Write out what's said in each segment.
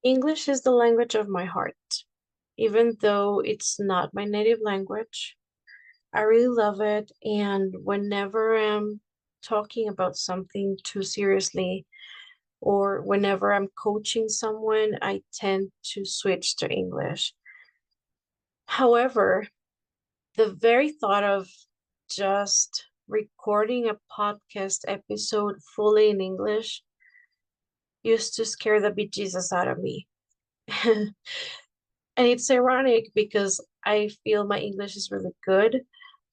English is the language of my heart. Even though it's not my native language, I really love it. And whenever I'm talking about something too seriously, or whenever I'm coaching someone, I tend to switch to English. However, the very thought of just recording a podcast episode fully in English used to scare the bejesus out of me. And it's ironic because I feel my English is really good.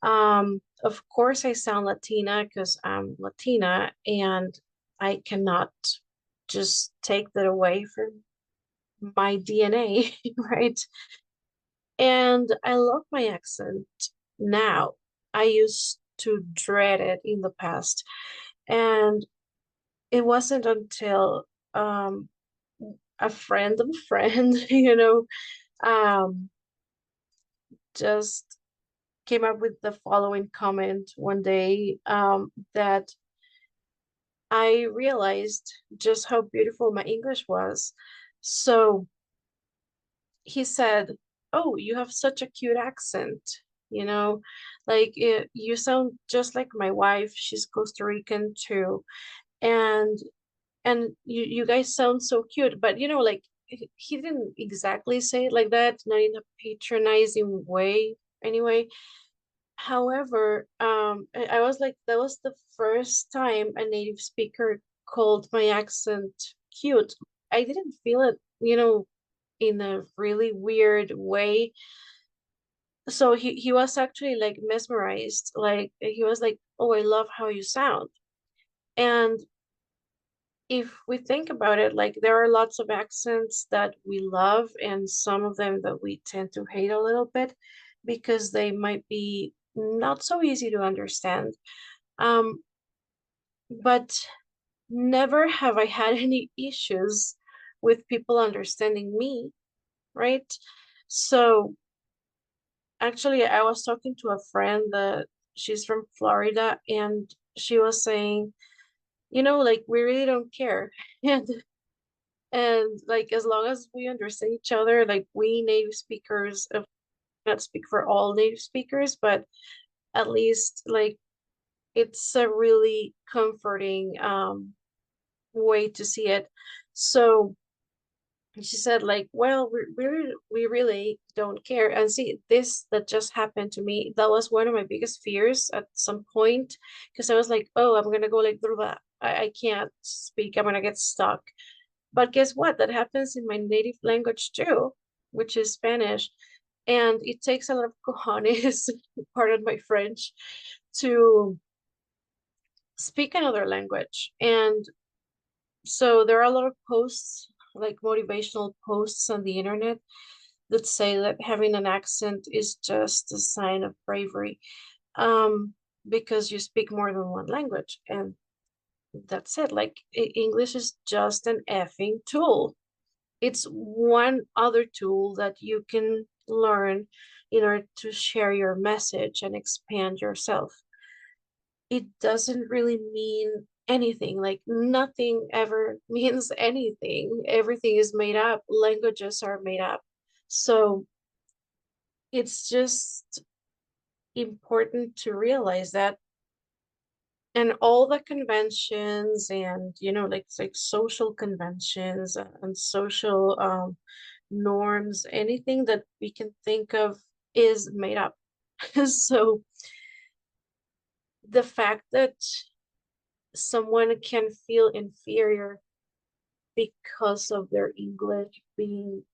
Of course, I sound Latina because I'm Latina, and I cannot just take that away from my DNA, right? And I love my accent now. I used to dread it in the past. And it wasn't until a friend of a friend, um, just came up with the following comment one day, that I realized just how beautiful my English was. So he said, "Oh, you have such a cute accent, you know, you sound just like my wife. She's Costa Rican too, and you guys sound so cute." But he didn't exactly say it like that, not in a patronizing way, anyway. However, I was like, that was the first time a native speaker called my accent cute. I didn't feel it, in a really weird way. So he was actually like mesmerized. Like he was like, "Oh, I love how you sound." And if we think about it, like there are lots of accents that we love and some of them that we tend to hate a little bit because they might be not so easy to understand. Um, but never have I had any issues with people understanding me, right? So actually, I was talking to a friend that she's from Florida, and she was saying, like we really don't care. And like as long as we understand each other, like we native speakers, not speak for all native speakers, but at least like it's a really comforting way to see it. So she said like, well, we really don't care. And see, this that just happened to me, that was one of my biggest fears at some point, because I was like, oh, I'm gonna go like blah, I can't speak, I'm gonna get stuck. But guess what, that happens in my native language too, which is Spanish. And it takes a lot of cojones, pardon my French, to speak another language. And so there are a lot of posts, like motivational posts on the internet, that say that having an accent is just a sign of bravery, um, because you speak more than one language. And that's it. Like English is just an effing tool. It's one other tool that you can learn in order to share your message and expand yourself. It doesn't really mean anything. Like nothing ever means anything. Everything is made up. Languages are made up. So it's just important to realize that. And all the conventions and like social conventions and social norms, anything that we can think of is made up. So the fact that someone can feel inferior because of their English being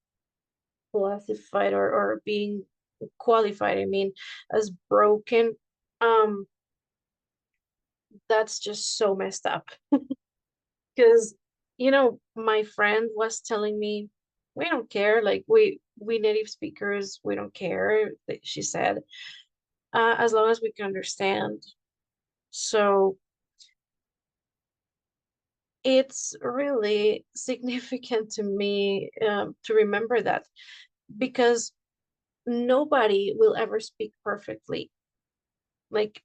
classified or being qualified, I mean, as broken, um, that's just so messed up. Because, my friend was telling me, we don't care, like we native speakers, we don't care, she said, as long as we can understand. So it's really significant to me, to remember that, because nobody will ever speak perfectly. Like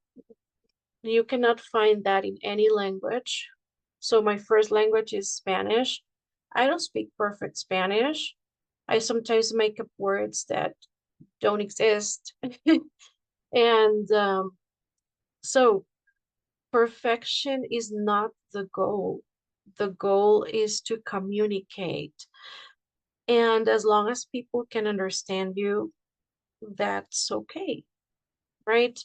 you cannot find that in any language. So my first language is Spanish. I don't speak perfect Spanish. I sometimes make up words that don't exist. And so perfection is not the goal. The goal is to communicate. And as long as people can understand you, that's okay, right?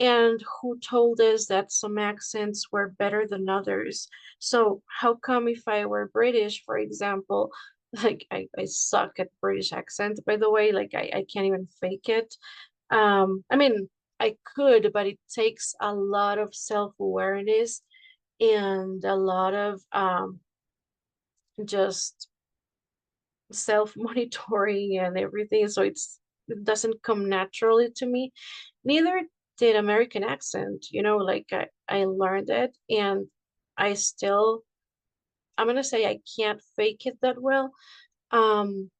And who told us that some accents were better than others? So how come if I were British, for example, like I suck at British accent, by the way, like I can't even fake it. I mean, I could, but it takes a lot of self-awareness and a lot of just self-monitoring and everything. So it doesn't come naturally to me. Neither did American accent, like I learned it and I still, I'm gonna say I can't fake it that well. Um,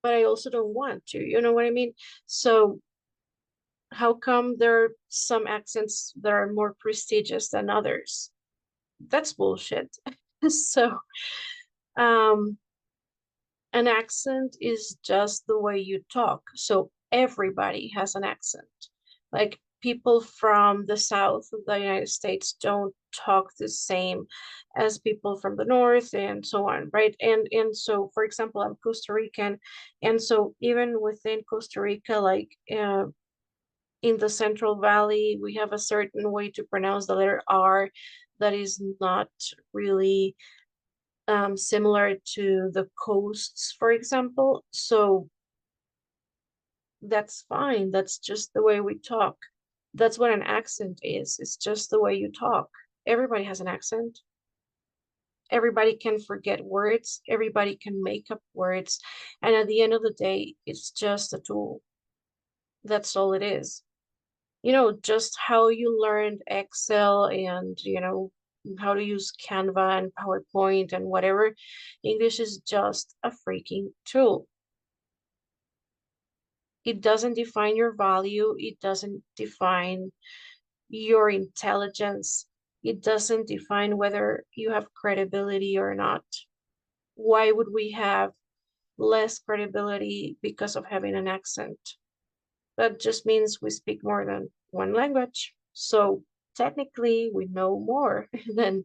but I also don't want to, you know what I mean? So how come there are some accents that are more prestigious than others? That's bullshit. So, um, an accent is just the way you talk. So everybody has an accent. Like people from the south of the United States don't talk the same as people from the north and so on, right? And so for example, I'm Costa Rican, and so even within Costa Rica, like in the Central Valley, we have a certain way to pronounce the letter R that is not really similar to the coasts, for example. So that's fine. That's just the way we talk. That's what an accent is. It's just the way you talk. Everybody has an accent. Everybody can forget words. Everybody can make up words. And at the end of the day, it's just a tool. That's all it is. Just how you learned Excel and, how to use Canva and PowerPoint and whatever. English is just a freaking tool. It doesn't define your value. It doesn't define your intelligence. It doesn't define whether you have credibility or not. Why would we have less credibility because of having an accent? That just means we speak more than one language. So technically we know more than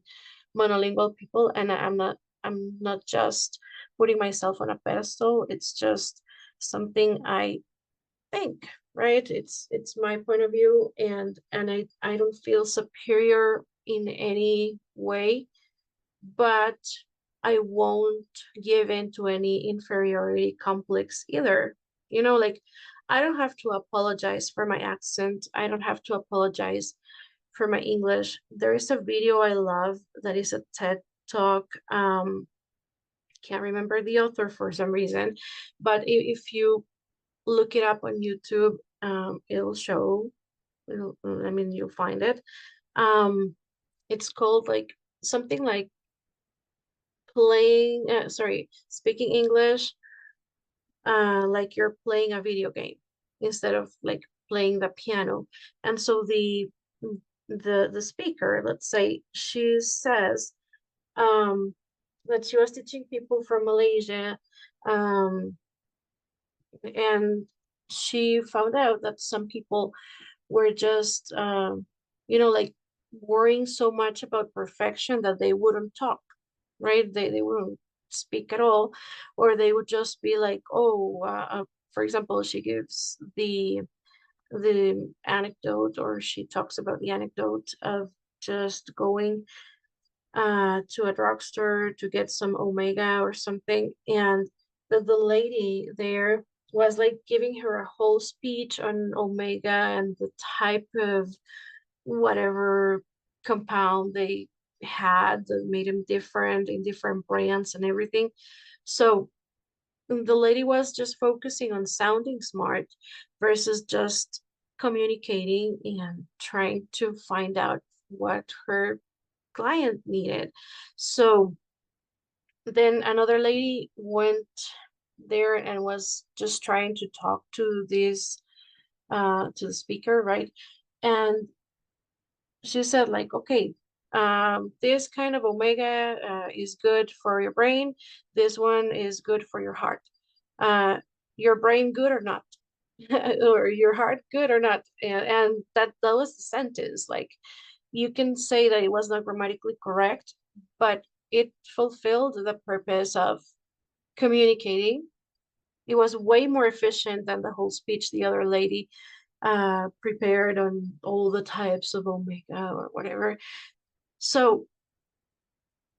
monolingual people. And I'm not just putting myself on a pedestal. It's just something I think, right? It's my point of view, and I don't feel superior in any way, but I won't give in to any inferiority complex either. Like I don't have to apologize for my accent. I don't have to apologize for my English. There is a video I love that is a TED talk. Can't remember the author for some reason, but if you look it up on YouTube, it'll show, I mean, you'll find it. It's called like something like speaking English, like you're playing a video game instead of like playing the piano. And so the speaker, let's say, she says that she was teaching people from Malaysia, um, and she found out that some people were just like worrying so much about perfection that they wouldn't talk, right? They wouldn't speak at all, or they would just be like, oh, for example, she gives the anecdote, or she talks about the anecdote of just going to a drugstore to get some omega or something, and the lady there was like giving her a whole speech on omega and the type of whatever compound they had that made them different in different brands and everything. So the lady was just focusing on sounding smart versus just communicating and trying to find out what her client needed. So then another lady went there and was just trying to talk to the speaker, right? And she said like, okay, This kind of omega is good for your brain. This one is good for your heart. Uh, your brain good or not? Or your heart good or not? And that was the sentence. Like you can say that it was not grammatically correct, but it fulfilled the purpose of communicating. It was way more efficient than the whole speech the other lady prepared on all the types of omega or whatever. So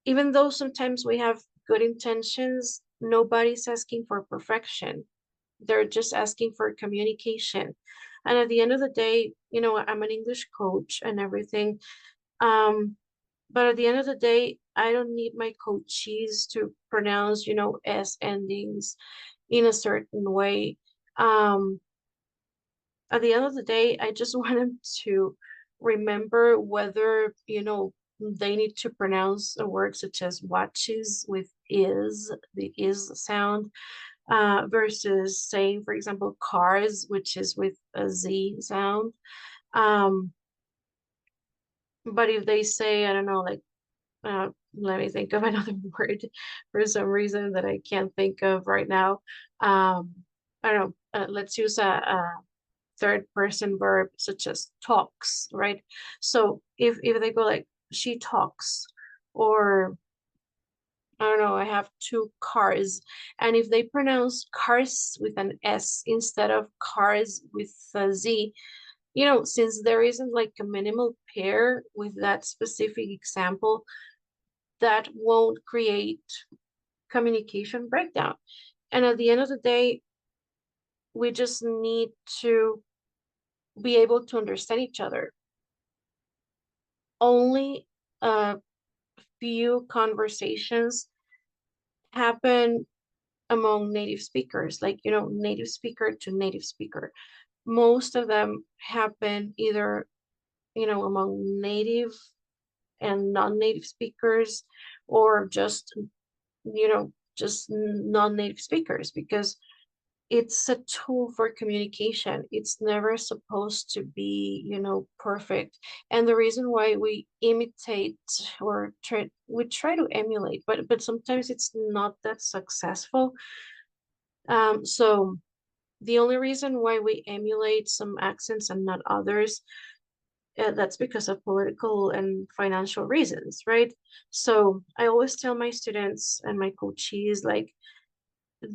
even though sometimes we have good intentions, nobody's asking for perfection. They're just asking for communication. And at the end of the day, I'm an English coach and everything. Um, but at the end of the day, I don't need my coachees to pronounce, S endings in a certain way. Um, at the end of the day, I just want them to remember whether, they need to pronounce a word such as watches with the is sound, versus saying, for example, cars, which is with a Z sound. Um, but if they say, I don't know, like, let me think of another word for some reason that I can't think of right now. Um, I don't know, let's use a third person verb such as talks, right? So if they go like she talks, or I don't know, I have two cars, and if they pronounce cars with an S instead of cars with a Z, since there isn't like a minimal pair with that specific example, that won't create communication breakdown. And at the end of the day, we just need to be able to understand each other. Only a few conversations happen among native speakers, like, native speaker to native speaker. Most of them happen either, among native and non-native speakers, or just non-native speakers, because it's a tool for communication. It's never supposed to be, perfect. And the reason why we imitate, or we try to emulate, but sometimes it's not that successful. So the only reason why we emulate some accents and not others, that's because of political and financial reasons, right? So I always tell my students and my coachees, like,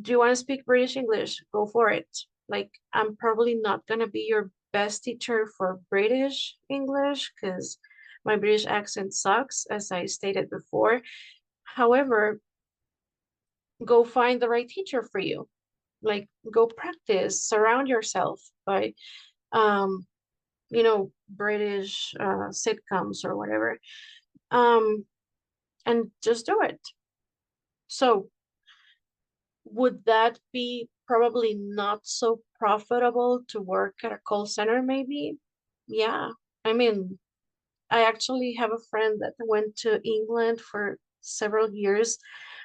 do you want to speak British English? Go for it. Like, I'm probably not going to be your best teacher for British English because my British accent sucks, as I stated before. However, go find the right teacher for you. Like, go practice, surround yourself by, um, British sitcoms or whatever, um, and just do it. So, would that be probably not so profitable to work at a call center, maybe? Yeah. I mean, I actually have a friend that went to England for several years,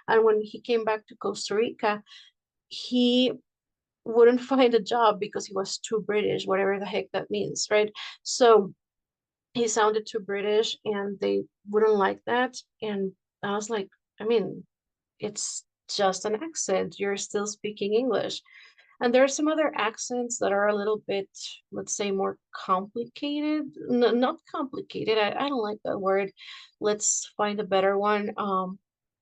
and when he came back to Costa Rica, he wouldn't find a job because he was too British, whatever the heck that means, right? So he sounded too British and they wouldn't like that. And I was like, I mean, it's just an accent. You're still speaking English. And there are some other accents that are a little bit, let's say, more complicated. Not complicated. I don't like that word. Let's find a better one.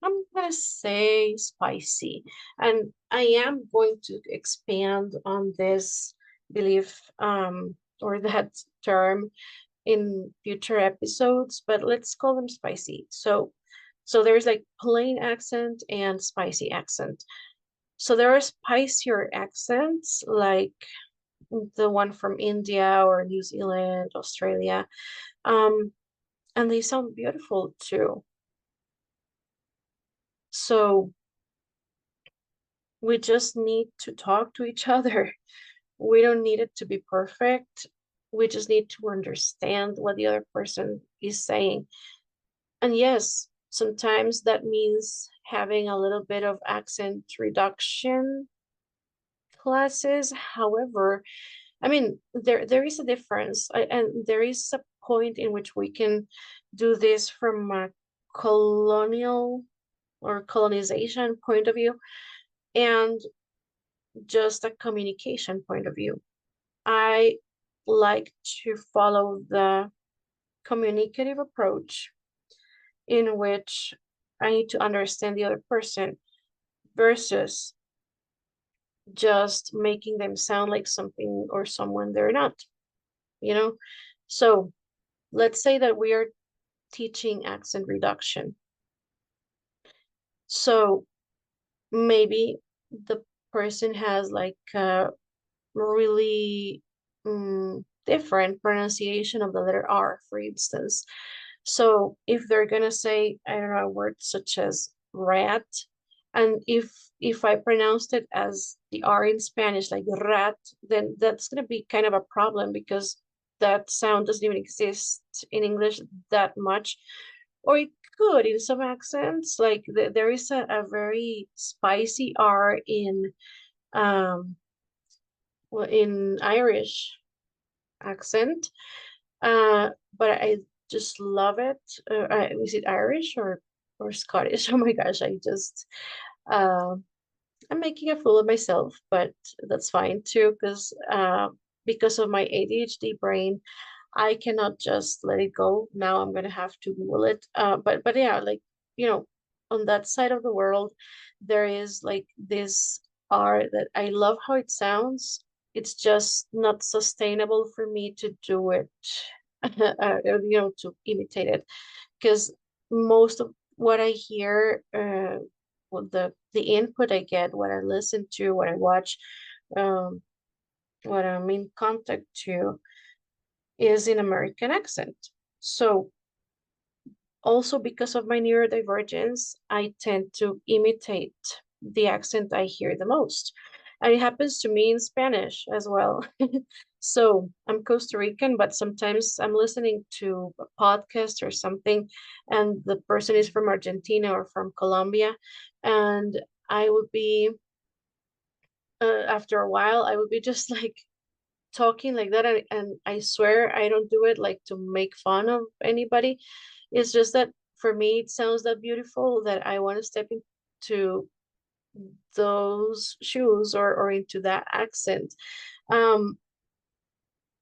I'm gonna say spicy. And I am going to expand on this belief, or that term in future episodes, but let's call them spicy. So there's like plain accent and spicy accent. So there are spicier accents like the one from India or New Zealand, Australia. Um, and they sound beautiful too. So we just need to talk to each other. We don't need it to be perfect. We just need to understand what the other person is saying. And yes, sometimes that means having a little bit of accent reduction classes. However, I mean, there is a difference, and there is a point in which we can do this from a colonial or colonization point of view and just a communication point of view. I like to follow the communicative approach in which I need to understand the other person versus just making them sound like something or someone they're not, you know? So let's say that we are teaching accent reduction. So maybe the person has like a really different pronunciation of the letter R, for instance. So if they're gonna say, I don't know, words such as rat, and if I pronounced it as the R in Spanish, like rat, then that's gonna be kind of a problem because that sound doesn't even exist in English that much. Or it could in some accents, like there is a very spicy R um in Irish accent. But I just love it. Is it Irish or Scottish? Oh my gosh, uh, I'm making a fool of myself, but that's fine too, because of my ADHD brain, I cannot just let it go. Now I'm gonna have to Google it. But yeah, like on that side of the world, there is like this art that I love how it sounds. It's just not sustainable for me to do it, to imitate it, because most of what I hear, the input I get, what I listen to, what I watch, um, what I'm in contact to is in American accent. So also because of my neurodivergence, I tend to imitate the accent I hear the most. And it happens to me in Spanish as well. So I'm Costa Rican, but sometimes I'm listening to a podcast or something, and the person is from Argentina or from Colombia. And I would be, after a while, I would be just like talking like that. And I swear I don't do it like to make fun of anybody. It's just that for me, it sounds that beautiful that I want to step into those shoes or into that accent. Um,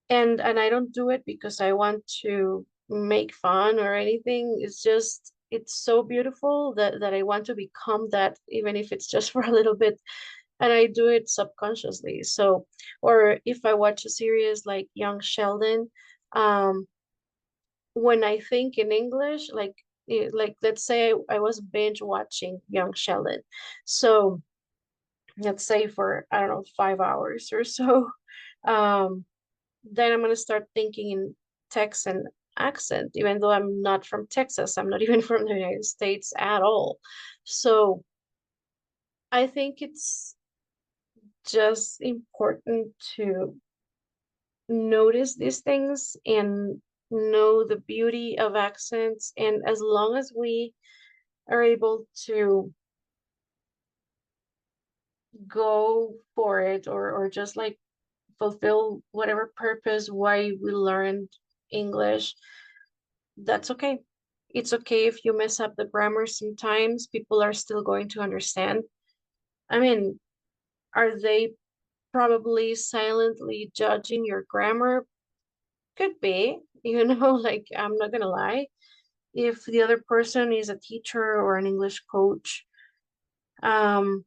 and I don't do it because I want to make fun or anything. It's just it's so beautiful that I want to become that, even if it's just for a little bit, and I do it subconsciously. So, or if I watch a series like Young Sheldon, um, when I think in English, like let's say I was binge watching Young Sheldon, so let's say for I don't know 5 hours or so, um, then I'm gonna start thinking in Texan accent, even though I'm not from Texas, I'm not even from the United States at all. So I think it's just important to notice these things and know the beauty of accents. And as long as we are able to go for it or just like fulfill whatever purpose why we learned English, that's okay. It's okay if you mess up the grammar sometimes, people are still going to understand. I mean, are they probably silently judging your grammar? Could be, like I'm not gonna lie. If the other person is a teacher or an English coach, um,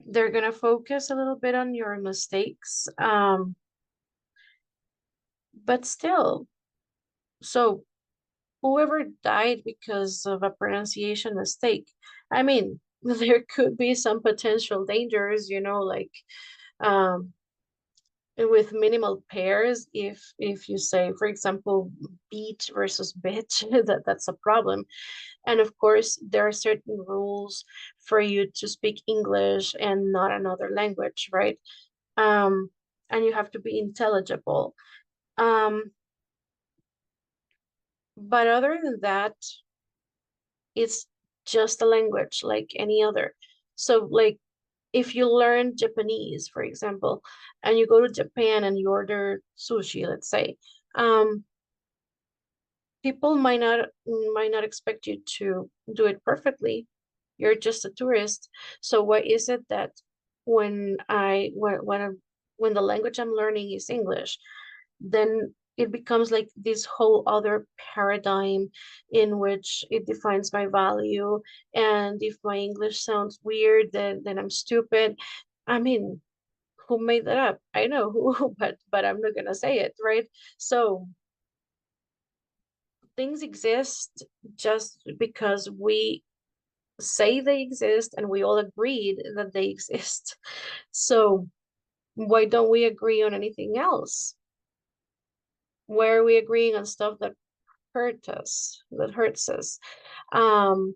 they're gonna focus a little bit on your mistakes. But still, so whoever died because of a pronunciation mistake, I mean, there could be some potential dangers, like um with minimal pairs, if you say, for example, beach versus bitch, that's a problem. And of course, there are certain rules for you to speak English and not another language, right? Um, and you have to be intelligible. Um, but other than that, it's just a language like any other. So, like, if you learn Japanese, for example, and you go to Japan and you order sushi, let's say, um, People might not expect you to do it perfectly. You're just a tourist. So why is it that when the language I'm learning is English, then it becomes like this whole other paradigm in which it defines my value. And if my English sounds weird, then I'm stupid. I mean, who made that up? I know who, but I'm not gonna say it, right? So things exist just because we say they exist and we all agreed that they exist. So why don't we agree on anything else? Why are we agreeing on stuff that hurts us? Um,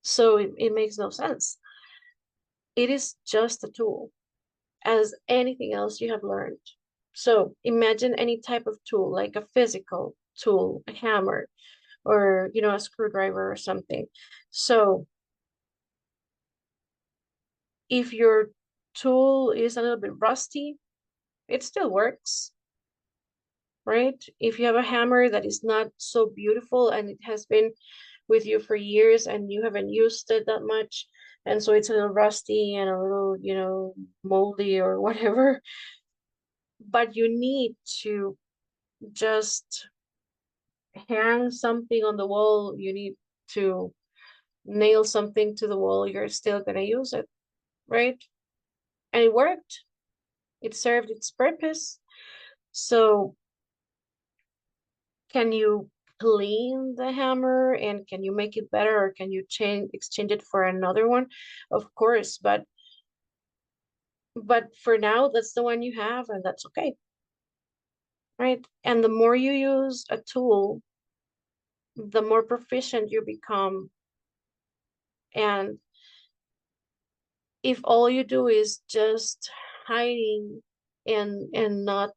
so it makes no sense. It is just a tool, as anything else you have learned. So imagine any type of tool, like a physical tool, a hammer, or a screwdriver or something. So if your tool is a little bit rusty, it still works, right? If you have a hammer that is not so beautiful and it has been with you for years and you haven't used it that much, and so it's a little rusty and a little, moldy or whatever, but you need to just hang something on the wall, you need to nail something to the wall, you're still gonna use it, right? And it worked. It served its purpose. So can you clean the hammer and can you make it better, or can you exchange it for another one? Of course, but for now that's the one you have and that's okay, right? And the more you use a tool, the more proficient you become. And if all you do is just hiding and not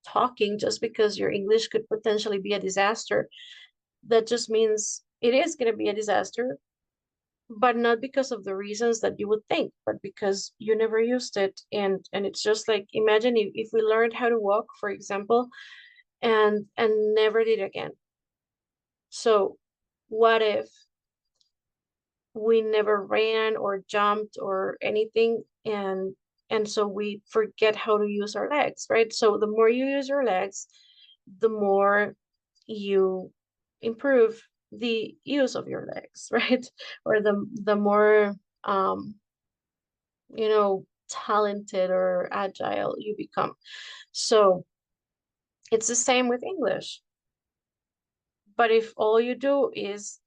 talking just because your English could potentially be a disaster, that just means it is going to be a disaster, but not because of the reasons that you would think, but because you never used it. And it's just like, imagine if we learned how to walk, for example, and never did again. So what if we never ran or jumped or anything, and so we forget how to use our legs, right? So the more you use your legs, the more you improve the use of your legs, right? Or the more talented or agile you become. So it's the same with English. But if all you do is,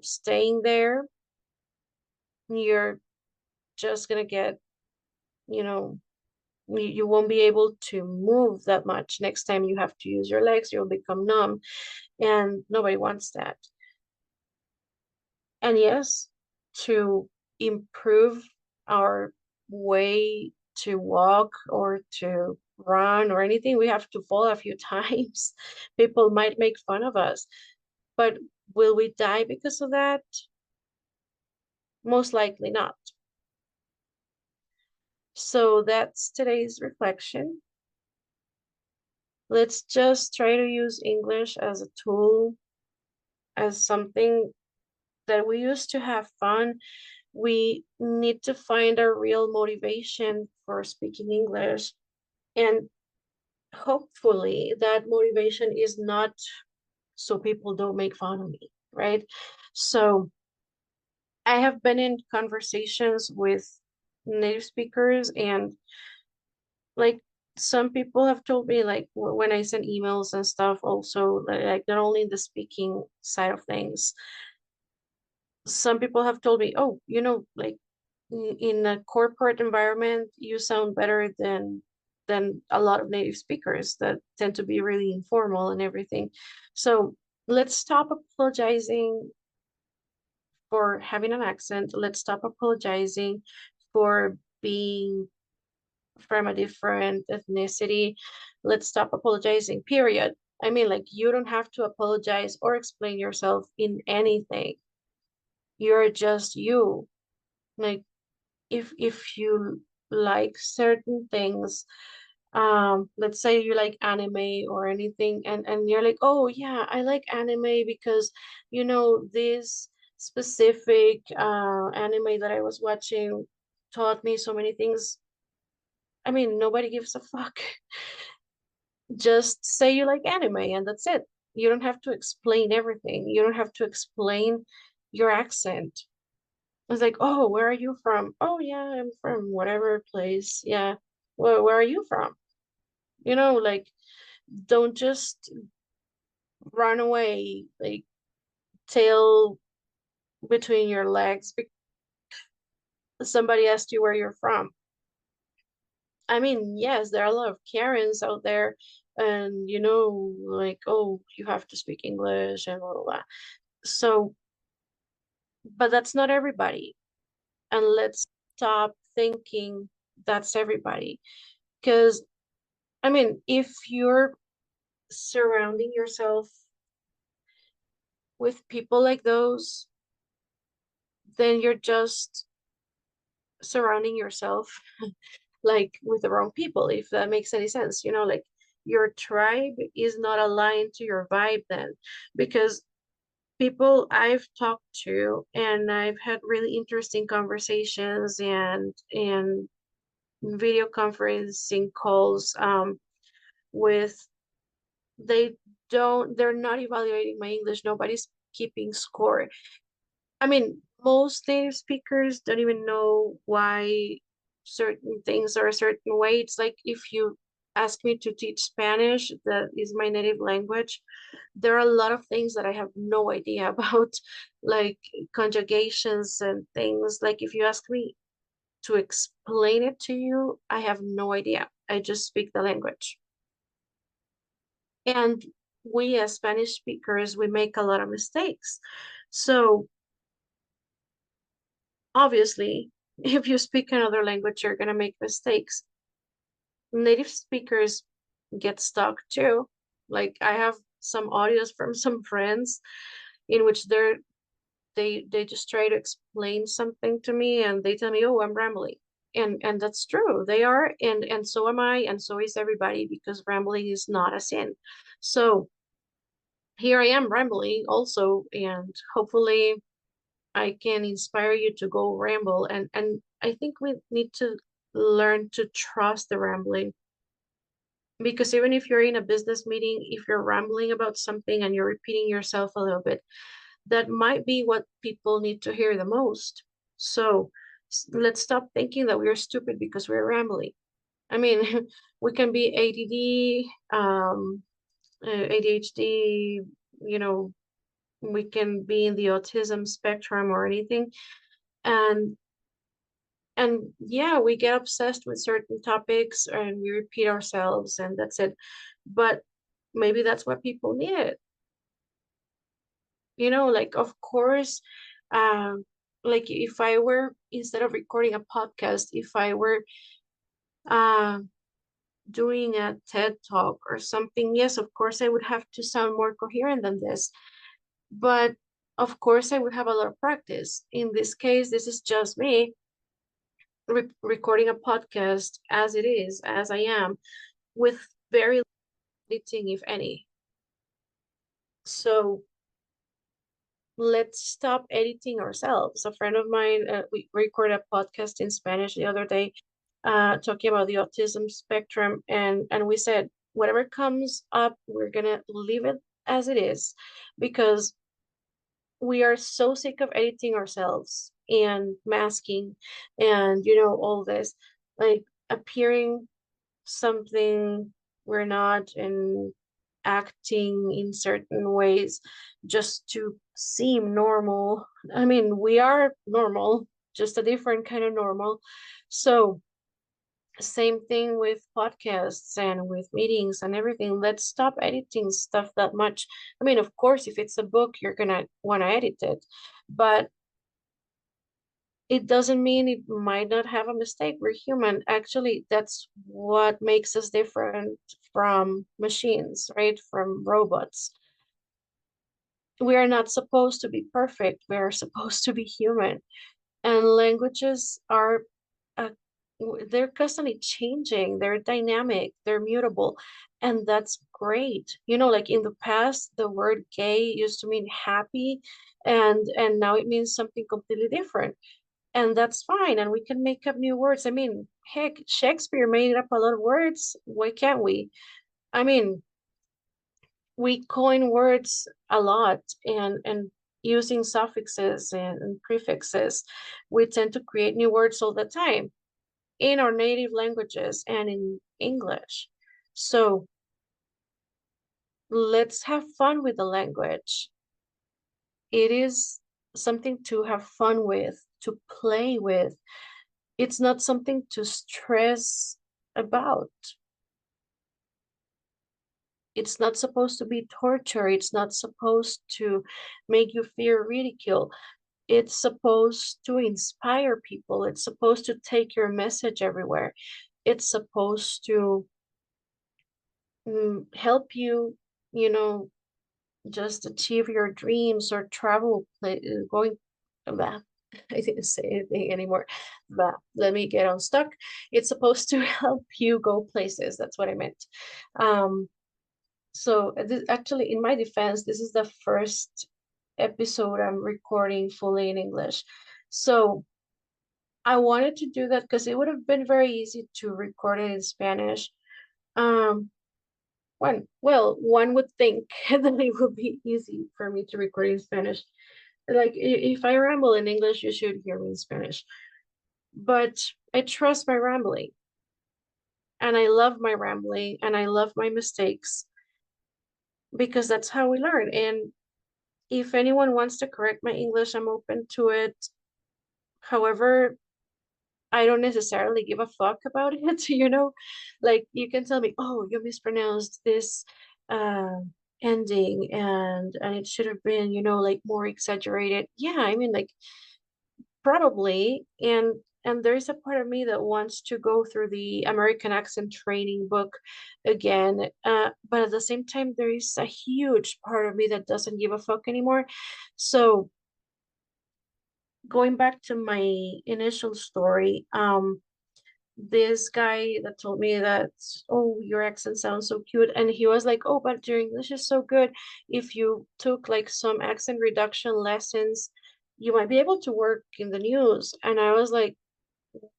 staying there, you're just gonna get, you know, you won't be able to move that much. Next time you have to use your legs, you'll become numb, and nobody wants that. And yes, to improve our way to walk or to run or anything, we have to fall a few times. People might make fun of us, but will we die because of that? Most likely not. So that's today's reflection. Let's just try to use English as a tool, as something that we use to have fun. We need to find a real motivation for speaking English. And hopefully that motivation is not so people don't make fun of me, right? So I have been in conversations with native speakers, and like some people have told me, like when I send emails and stuff, also like not only the speaking side of things, some people have told me, oh, like in a corporate environment, you sound better than a lot of native speakers that tend to be really informal and everything. So let's stop apologizing for having an accent. Let's stop apologizing for being from a different ethnicity. Let's stop apologizing, period. I mean, like, you don't have to apologize or explain yourself in anything. You're just you. Like, if you like certain things, Let's say you like anime or anything, and you're like, oh yeah, I like anime because this specific anime that I was watching taught me so many things. I mean, nobody gives a fuck. Just say you like anime and that's it. You don't have to explain everything. You don't have to explain your accent. It's like, oh, where are you from? Oh yeah, I'm from whatever place. Yeah. Where are you from? Like, don't just run away, like tail between your legs because somebody asked you where you're from. I mean, yes, there are a lot of Karens out there, and like, oh, you have to speak English and blah, blah, blah. So, but that's not everybody. And let's stop thinking that's everybody. Because, I mean, if you're surrounding yourself with people like those, then you're just surrounding yourself like with the wrong people, if that makes any sense. Like your tribe is not aligned to your vibe then, because people I've talked to and I've had really interesting conversations and video conferencing calls with they they're not evaluating my English. Nobody's keeping score. I mean, most native speakers don't even know why certain things are a certain way. It's like if you ask me to teach Spanish, that is my native language, there are a lot of things that I have no idea about, like conjugations and things. Like if you ask me to explain it to you, I have no idea. I just speak the language. And we as Spanish speakers, we make a lot of mistakes. So obviously, if you speak another language, you're going to make mistakes. Native speakers get stuck too. Like I have some audios from some friends in which they just try to explain something to me and they tell me, "Oh, I'm rambling." And that's true. They are, and so am I, and so is everybody, because rambling is not a sin. So here I am rambling also, and hopefully I can inspire you to go ramble. And I think we need to learn to trust the rambling, because even if you're in a business meeting, if you're rambling about something and you're repeating yourself a little bit, that might be what people need to hear the most. So let's stop thinking that we're stupid because we're rambling. I mean, we can be ADD, ADHD, you know, we can be in the autism spectrum or anything. And yeah, we get obsessed with certain topics and we repeat ourselves and that's it. But maybe that's what people needed. Like of course, um, like if I were, instead of recording a podcast, if I were uh doing a TED talk or something, yes, of course I would have to sound more coherent than this. But of course I would have a lot of practice. In this case, this is just me recording a podcast as it is, as I am, with very little editing, if any. So let's stop editing ourselves. A friend of mine, we recorded a podcast in Spanish the other day, talking about the autism spectrum, and we said whatever comes up, we're gonna leave it as it is, because we are so sick of editing ourselves and masking and all this, like appearing something we're not, and acting in certain ways just to seem normal. I mean, we are normal, just a different kind of normal. So same thing with podcasts and with meetings and everything. Let's stop editing stuff that much. I mean, of course, if it's a book, you're gonna want to edit it, but it doesn't mean it might not have a mistake. We're human. Actually, that's what makes us different from machines, right? From robots. We are not supposed to be perfect. We are supposed to be human. And languages are a they're constantly changing, they're dynamic, they're mutable, and that's great. Like in the past, the word gay used to mean happy, and now it means something completely different. And that's fine, and we can make up new words. I mean, heck, Shakespeare made up a lot of words. Why can't we? I mean, we coin words a lot, and using suffixes and prefixes, we tend to create new words all the time in our native languages and in English. So let's have fun with the language. It is something to have fun with, to play with. It's not something to stress about. It's not supposed to be torture. It's not supposed to make you fear ridicule. It's supposed to inspire people. It's supposed to take your message everywhere. It's supposed to help you, you know, just achieve your dreams or travel, going back. I didn't say anything anymore, but let me get unstuck. It's supposed to help you go places. That's what I meant. Um, so actually, in my defense, this is the first episode I'm recording fully in English. So I wanted to do that because it would have been very easy to record it in Spanish. Um, one would think that it would be easy for me to record in Spanish. Like if I ramble in English, you should hear me in Spanish. But I trust my rambling, and I love my rambling, and I love my mistakes because that's how we learn. And if anyone wants to correct my English, I'm open to it. However, I don't necessarily give a fuck about it, Like you can tell me, oh, you mispronounced this uh, ending and it should have been, like more exaggerated. Yeah, I mean like probably. And there's a part of me that wants to go through the American accent training book again. But at the same time, there is a huge part of me that doesn't give a fuck anymore. So going back to my initial story, this guy that told me that, oh, your accent sounds so cute, and he was like, oh, but your English is so good. If you took like some accent reduction lessons, you might be able to work in the news. And I was like,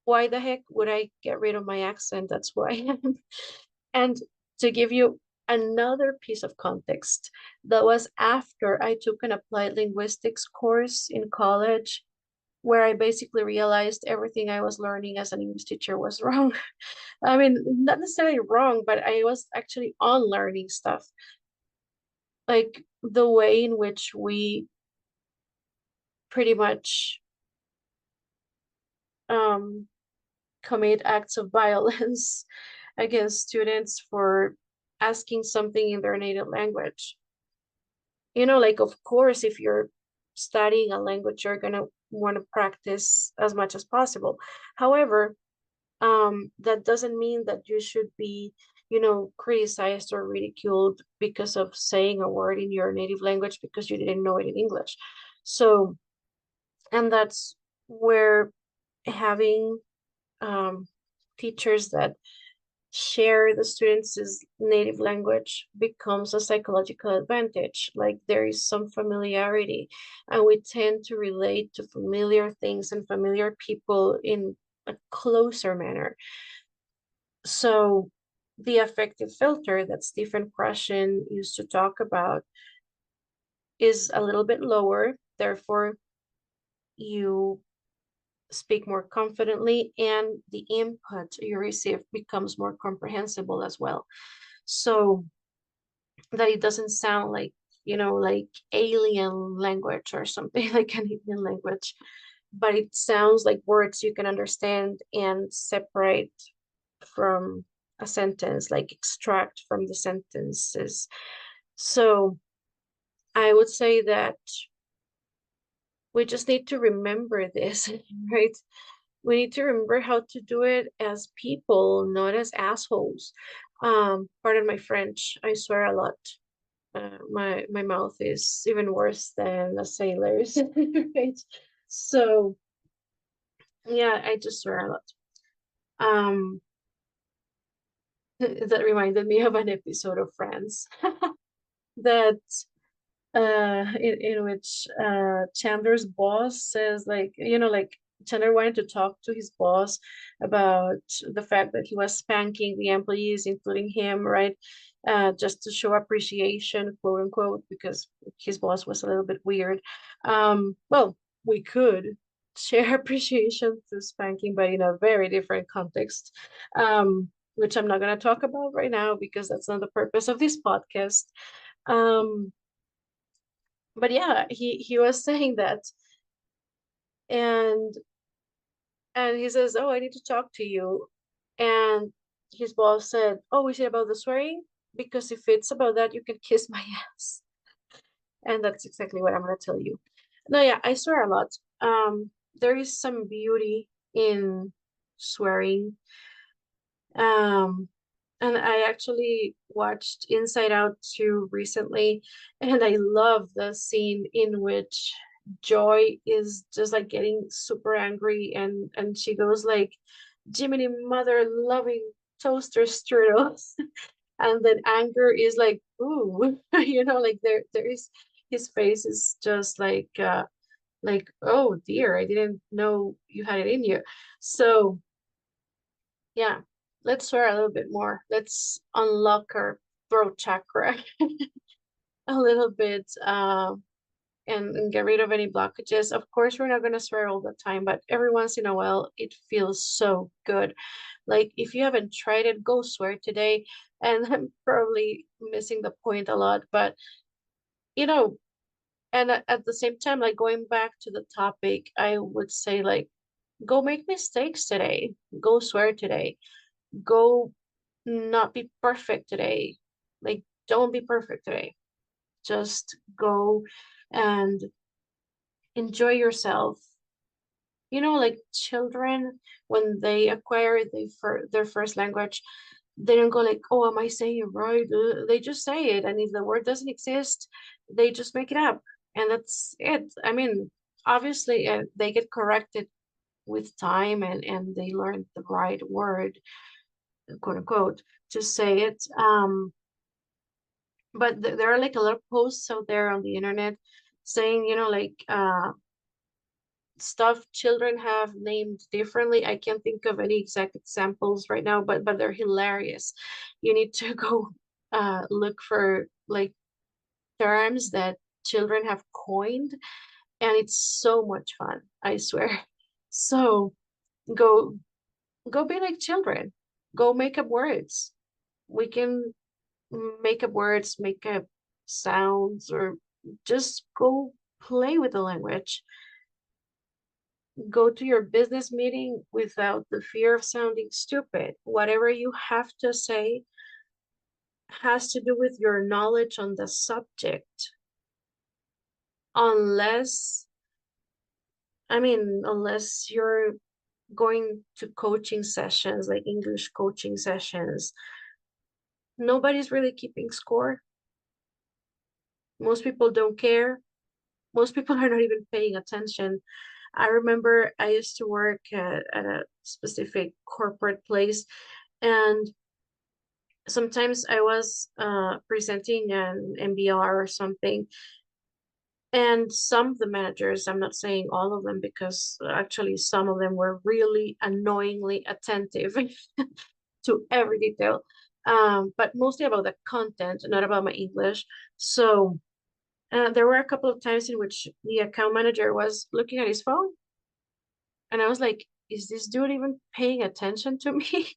why the heck would I get rid of my accent? That's who I am. And to give you another piece of context, that was after I took an applied linguistics course in college, where I basically realized everything I was learning as an English teacher was wrong. I mean, not necessarily wrong, but I was actually unlearning stuff. Like the way in which we pretty much um, commit acts of violence against students for asking something in their native language. Like, of course, if you're studying a language, you're going to want to practice as much as possible. However, that doesn't mean that you should be, criticized or ridiculed because of saying a word in your native language because you didn't know it in English. So, and that's where having teachers that share the students' native language becomes a psychological advantage. Like there is some familiarity, and we tend to relate to familiar things and familiar people in a closer manner. So the affective filter that Stephen Krashen used to talk about is a little bit lower. Therefore, you speak more confidently, and the input you receive becomes more comprehensible as well. So that it doesn't sound like, like alien language or something like an alien language, but it sounds like words you can understand and separate from a sentence, like extract from the sentences. So I would say that we just need to remember this, right? We need to remember how to do it as people, not as assholes. Pardon my French, I swear a lot. My mouth is even worse than a sailor's, right? So yeah, I just swear a lot. Um, that reminded me of an episode of Friends that in which Chandler's boss says, like, like Chandler wanted to talk to his boss about the fact that he was spanking the employees, including him, right? Just to show appreciation, quote unquote, because his boss was a little bit weird. Well, we could share appreciation through spanking, but in a very different context, which I'm not going to talk about right now because that's not the purpose of this podcast. Um, but yeah, he was saying that, and he says, "Oh, I need to talk to you," and his boss said, "Oh, is it about the swearing? Because if it's about that, you can kiss my ass." And that's exactly what I'm gonna tell you. No, yeah, I swear a lot. There is some beauty in swearing. Um, and I actually watched Inside Out 2 recently, and I love the scene in which Joy is just like getting super angry, and she goes like, Jiminy mother loving toaster strudels. And then anger is like, ooh, like there is, his face is just like, oh dear, I didn't know you had it in you. So yeah, let's swear a little bit more. Let's unlock our throat chakra a little bit, and get rid of any blockages. Of course, we're not going to swear all the time, but every once in a while, it feels so good. Like, if you haven't tried it, go swear today. And I'm probably missing the point a lot, but you know, and at the same time, like going back to the topic, I would say, like, go make mistakes today, go swear today, go not be perfect today. Like, don't be perfect today. Just go and enjoy yourself. Like children, when they acquire their first language, they don't go like, oh, am I saying it right? They just say it. And if the word doesn't exist, they just make it up. And that's it. I mean, obviously, they get corrected with time, and they learn the right word, quote unquote, to say it. But there are like a lot of posts out there on the internet saying, like, stuff children have named differently. I can't think of any exact examples right now, but they're hilarious. You need to go look for like terms that children have coined, and it's so much fun, I swear. So go go be like children. Go make up words. We can make up words, make up sounds, or just go play with the language. Go to your business meeting without the fear of sounding stupid. Whatever you have to say has to do with your knowledge on the subject. Unless, unless you're going to coaching sessions, like English coaching sessions, nobody's really keeping score. Most people don't care. Most people are not even paying attention. I remember I used to work at a specific corporate place, and sometimes I was presenting an MBR or something, and some of the managers, I'm not saying all of them because actually some of them were really annoyingly attentive to every detail, but mostly about the content, not about my English. So there were a couple of times in which the account manager was looking at his phone, and I was like, is this dude even paying attention to me?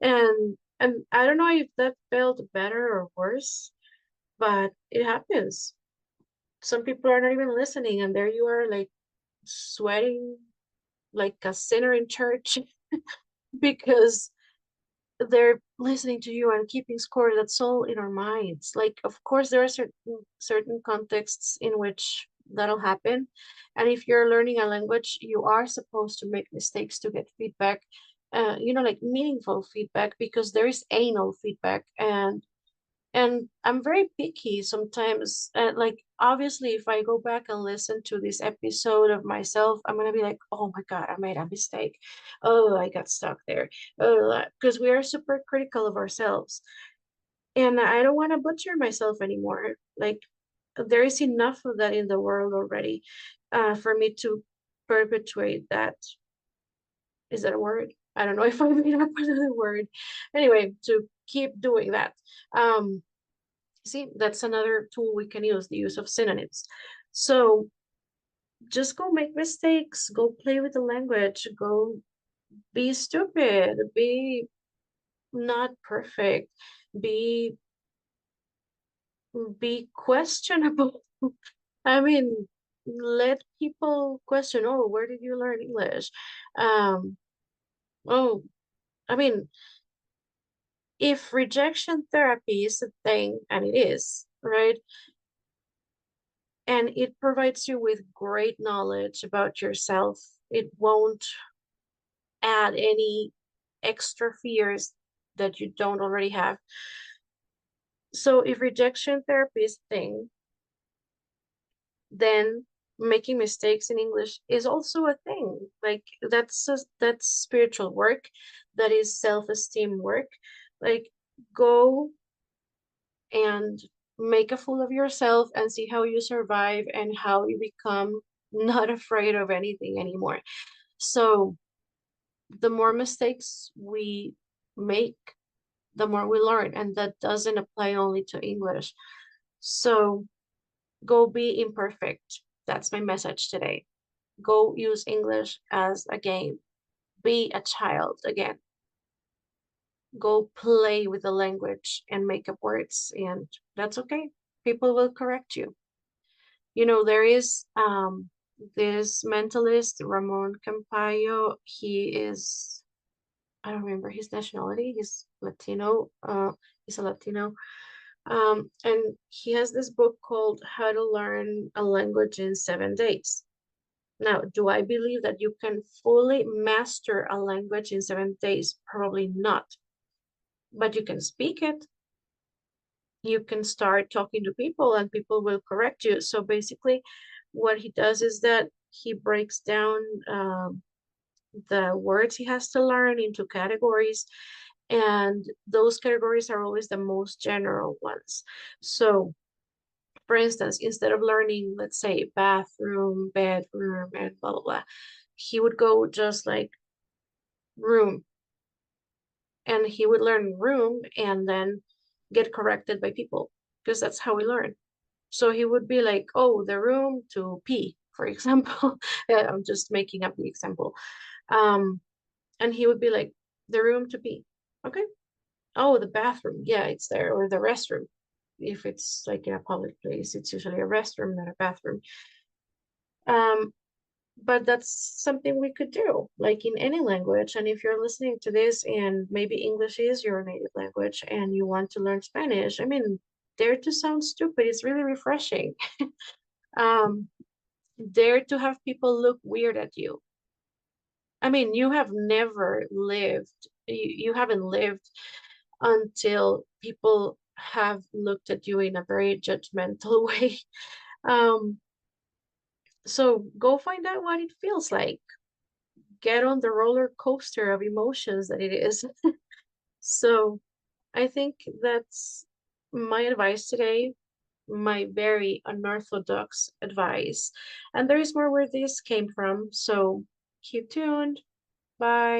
And I don't know if that felt better or worse, but it happens. Some people are not even listening, and there you are, like sweating like a sinner in church because they're listening to you and keeping score. That's all in our minds. Like, of course, there are certain contexts in which that'll happen. And if you're learning a language, you are supposed to make mistakes to get feedback, like meaningful feedback, because there is anal feedback. And And I'm very picky sometimes. Like, obviously, if I go back and listen to this episode of myself, I'm gonna be like, oh my God, I made a mistake. Oh, I got stuck there. Oh, because we are super critical of ourselves. And I don't want to butcher myself anymore. Like, there is enough of that in the world already, for me to perpetuate that. Is that a word? I don't know if I made up another word. Anyway, to keep doing that. Um, See, that's another tool we can use, the use of synonyms. So just go make mistakes, go play with the language, go be stupid, be not perfect, be be questionable. I mean, let people question, oh, where did you learn English? Um, oh, I mean, if rejection therapy is a thing, and it is, right? And it provides you with great knowledge about yourself. It won't add any extra fears that you don't already have. So if rejection therapy is a thing, then making mistakes in English is also a thing. Like that's spiritual work, that is self-esteem work. Like, go and make a fool of yourself and see how you survive and how you become not afraid of anything anymore. So the more mistakes we make, the more we learn, and that doesn't apply only to English. So go be imperfect. That's my message today. Go use English as a game. Be a child again. Go play with the language and make up words, and that's okay. People will correct you. There is this mentalist, Ramon Campayo. He is, I don't remember his nationality. He's Latino. He's a Latino. And he has this book called How to Learn a Language in 7 Days. Now, do I believe that you can fully master a language in 7 days? Probably not. But you can speak it. You can start talking to people and people will correct you. So basically, what he does is that he breaks down the words he has to learn into categories, and those categories are always the most general ones. So, for instance, instead of learning, let's say, bathroom, bedroom, and blah, blah, blah, he would go just like room, and he would learn room and then get corrected by people, because that's how we learn. So he would be like, oh, the room to pee, for example. I'm just making up the example. Um, and he would be like, the room to pee. Okay. Oh, the bathroom. Yeah, it's there. Or the restroom. If it's like in a public place, it's usually a restroom, not a bathroom. Um, but that's something we could do, like in any language. And if you're listening to this and maybe English is your native language and you want to learn Spanish, I mean, dare to sound stupid. It's really refreshing. Um, dare to have people look weird at you. I mean, you have never lived, you haven't lived until people have looked at you in a very judgmental way. Um, so go find out what it feels like. Get on the roller coaster of emotions that it is. So I think that's my advice today, my very unorthodox advice. And there is more where this came from. So keep tuned. Bye.